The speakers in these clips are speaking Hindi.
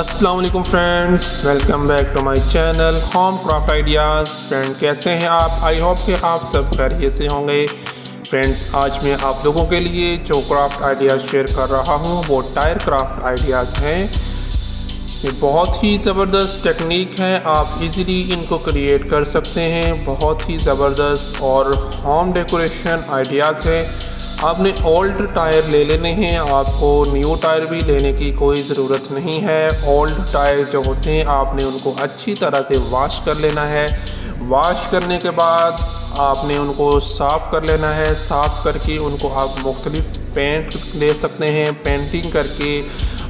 अस्सलाम वालेकुम friends, welcome back to my channel home craft ideas. Friend कैसे हैं आप? आई होप कि आप सब खैरियत से होंगे। फ्रेंड्स आज मैं आप लोगों के लिए जो क्राफ्ट आइडियाज़ शेयर कर रहा हूं वो टायर क्राफ्ट आइडियाज़ हैं। ये बहुत ही ज़बरदस्त टेक्निक है, आप इजीली इनको क्रिएट कर सकते हैं। बहुत ही ज़बरदस्त और होम डेकोरेशन आइडियाज़ है। आपने ओल्ड टायर ले लेने हैं, आपको न्यू टायर भी लेने की कोई ज़रूरत नहीं है। ओल्ड टायर जो होते हैं आपने उनको अच्छी तरह से वॉश कर लेना है। वॉश करने के बाद आपने उनको साफ़ कर लेना है। साफ़ करके उनको आप मुख्तलिफ पेंट ले सकते हैं। पेंटिंग करके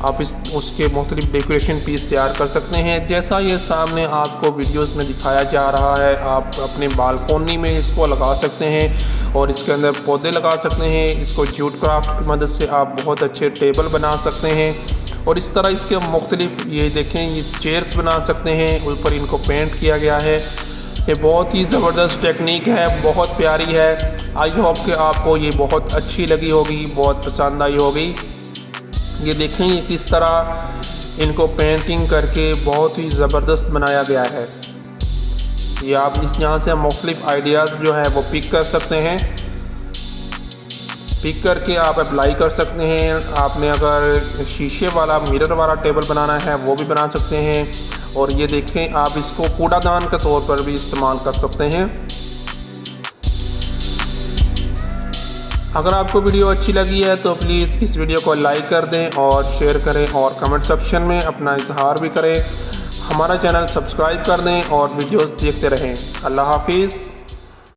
आप उसके मुख्तलिफ डेकोरेशन पीस तैयार कर सकते हैं। जैसा ये सामने आपको वीडियोस में दिखाया जा रहा है, आप अपने बालकोनी में इसको लगा सकते हैं और इसके अंदर पौधे लगा सकते हैं। इसको जूट क्राफ्ट की मदद से आप बहुत अच्छे टेबल बना सकते हैं और इस तरह इसके मुख्तलिफ ये देखें ये चेयर्स बना सकते हैं। ऊपर इनको पेंट किया गया है। ये बहुत ही ज़बरदस्त टेक्निक है, बहुत प्यारी है। आई होप कि आपको ये बहुत अच्छी लगी होगी, बहुत पसंद आई होगी। ये देखें ये किस तरह इनको पेंटिंग करके बहुत ही ज़बरदस्त बनाया गया है। ये आप यहाँ से मुख्तलिफ आइडियाज़ जो है वो पिक कर सकते हैं। पिक करके आप अप्लाई कर सकते हैं। आपने अगर शीशे वाला मिरर वाला टेबल बनाना है वो भी बना सकते हैं। और ये देखें आप इसको कूड़ादान के तौर पर भी इस्तेमाल कर सकते हैं। अगर आपको वीडियो अच्छी लगी है तो प्लीज़ इस वीडियो को लाइक कर दें और शेयर करें और कमेंट सेक्शन में अपना इजहार भी करें। हमारा चैनल सब्सक्राइब कर दें और वीडियोस देखते रहें। अल्लाह हाफिज़।